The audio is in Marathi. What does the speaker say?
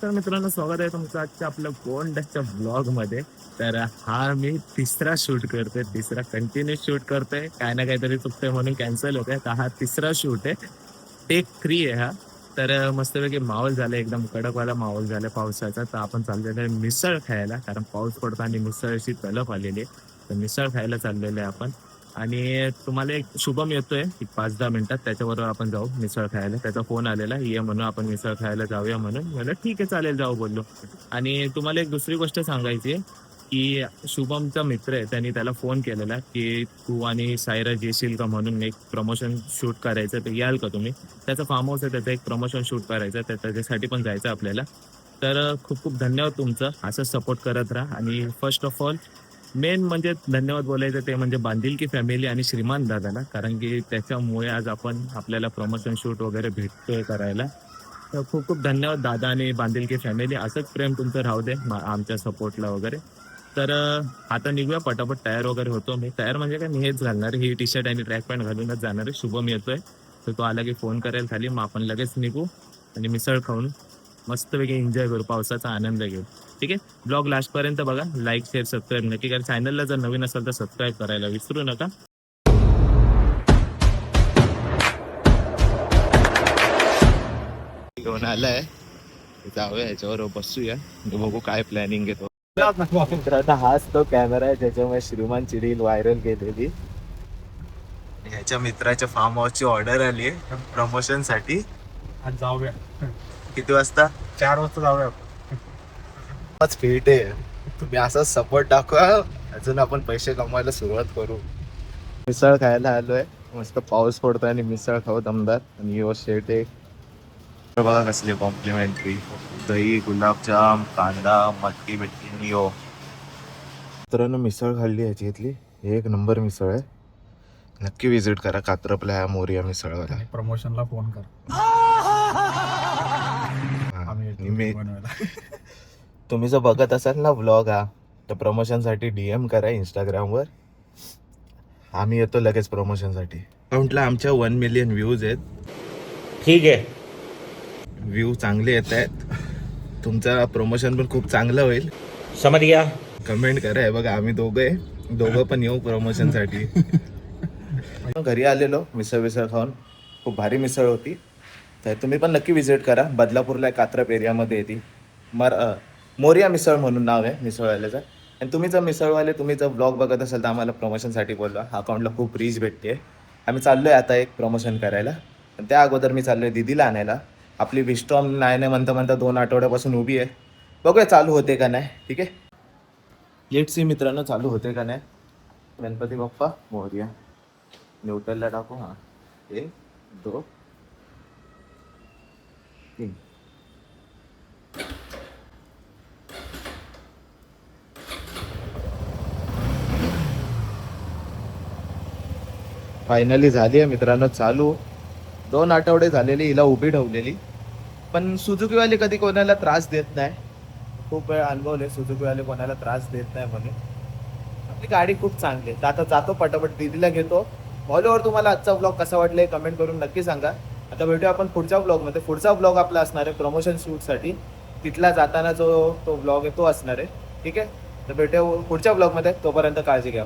तर मित्रांनो, स्वागत आहे तुमचं आजच्या आपल्या गोंडच्या ब्लॉग मध्ये. तर हा मी तिसरा शूट करतोय, तिसरा कंटिन्यू शूट करतोय. काय ना काहीतरी चुकतंय म्हणून कॅन्सल होतंय. तर हा तिसरा शूट आहे, टेक 3 आहे हा. तर मस्तपैकी माहोल झाला, एकदम कडकवाला माहोल झाला पावसाचा. तर आपण चाललेलो आहे मिसळ खायला, कारण पाऊस पडतो आणि मिसळची तलप आलेली आहे. तर मिसळ खायला चाललेलो आहे आपण. आणि तुम्हाला एक शुभम येतोय एक 5-10 मिनिटात, त्याच्याबरोबर आपण जाऊ मिसळ खायला. त्याचा फोन आलेला, ये म्हणून आपण मिसळ खायला जाऊया म्हणून. म्हणलं ठीक आहे, चालेल, जाऊ बोललो. आणि तुम्हाला एक दुसरी गोष्ट सांगायची आहे, की शुभमचा मित्र आहे, त्यांनी त्याला फोन केलेला की तू आणि सायराज येशील का म्हणून एक प्रमोशन शूट करायचं, तर याल का तुम्ही. त्याचं फार्म हाऊस आहे, त्याचं एक प्रमोशन शूट करायचं, तर त्याच्यासाठी पण जायचं आपल्याला. तर खूप खूप धन्यवाद तुमचं, असं सपोर्ट करत राहा. आणि फर्स्ट ऑफ ऑल मेन म्हणजे धन्यवाद बोलायचं ते म्हणजे बांधिलकी फॅमिली आणि श्रीमान दादाला, कारण की त्याच्यामुळे आज आपण आपल्याला प्रमोशन शूट वगैरे भेटतोय करायला. तर खूप खूप धन्यवाद दादा आणि बांधिलकी फॅमिली. असंच प्रेम तुमचं राहू दे आमच्या सपोर्टला वगैरे. तर आता निघूया पटापट. तयार वगैरे होतो मी. तयार म्हणजे काय, मी हेच घालणार आहे, ही टी शर्ट आणि ट्रॅक पॅन्ट घालूनच जाणार आहे. शुभम येतोय, तर तो आला की फोन करेल खाली, मग आपण लगेच निघू आणि मिसळ खाऊन मस्तपैकी एन्जॉय करू, पावसाचा आनंद घेऊ. ठीक आहे. ब्लॉग लास्टपर्यंत बघा, लाईक शेअर सबस्क्राईब नक्की करा. चॅनलला जर नवीन असेल तर सबस्क्राईब करायला विसरू नका. घेऊन आलाय, जाऊया याच्यावर बसूया, बघू काय प्लॅनिंग घेतो. आता हाच तो कॅमेरा आहे ज्याच्यामुळे श्रीमानची रील व्हायरल केलेली. ह्याच्या मित्राच्या फार्म हाऊसची ऑर्डर आली आहे प्रमोशन साठी. आज जाऊया. किती वाजता? 4 वाजता जाऊया. आज भेट आहे, तुम्ही असाच सपोर्ट दाखवा, अजून आपण पैसे कमवायला सुरुवात करू. मिसळ खायला आलोय, मस्त पाऊस पडतोय आणि मिसळ खाऊ दमदार. आणि यो शेट एक बघा कसली कॉम्प्लिमेंटरी, दही, गुलाबजाम, कांदा, मटकी बिटकी. यो मित्रांनो, मिसळ खाल्ली याची इथली, एक नंबर मिसळ आहे. नक्की विजिट करा कात्रपल्या मोरिया मिसळवाला. प्रमोशनला फोन कर. तुम्ही जर बघत असाल ना व्लॉग हा, तर प्रमोशनसाठी DM करा इंस्टाग्रामवर. आम्ही येतो लगेच प्रमोशनसाठी. अकाउंटला आमच्या 1 मिलियन व्ह्यूज आहेत. ठीक आहे, व्ह्यू चांगले येत आहेत, तुमचा प्रमोशन पण खूप चांगलं होईल. समज गया. कमेंट करा. हे बघा, आम्ही दोघं पण येऊ प्रमोशनसाठी. घरी आलेलो मिसळ खाऊन, खूप भारी मिसळ होती. तर तुम्ही पण नक्की विजिट करा. बदलापूरला कात्रप एरियामध्ये येते, मोरिया मिसळ म्हणून नाव आहे मिसळवाल्याचं. आणि तुम्ही जर ब्लॉग बघत असाल तर आम्हाला प्रमोशनसाठी बोलवा. हा अकाउंटला खूप रीच भेटते. आम्ही चाललोय आता एक प्रमोशन करायला. त्या अगोदर मी चाललोय दीदीला आणायला. आपली विस्टॉम नाही म्हणता 2 आठवड्यापासून उभी आहे. बघूया चालू होते का नाही. ठीक आहे, लेट्स सी मित्रांनो, चालू होते का नाही. गणपती बाप्पा मोरया. न्यूट्रलला टाकू. हां, 1 2 3. फायनली झाली आहे मित्रांनो चालू. 2 आठवडे झालेली हिला उभी ठेवलेली, पण सुझुकीवाले कधी कोणाला त्रास देत नाही. खूप वेळ अनुभवले, सुझुकीवाले कोणाला त्रास देत नाही म्हणून. आपली गाडी खूप चांगली आहे. तर आता जातो पटापट, दीदीला घेतो. ऑलओव्हर तुम्हाला आजचा ब्लॉग कसा वाटला कमेंट करून नक्की सांगा. आता भेटूया आपण पुढच्या ब्लॉगमध्ये. पुढचा ब्लॉग आपला असणार आहे प्रमोशन शूटसाठी. तिथला जाताना जो तो ब्लॉग आहे तो असणार आहे. ठीक आहे, तर भेटूया पुढच्या ब्लॉगमध्ये. तोपर्यंत काळजी घ्या.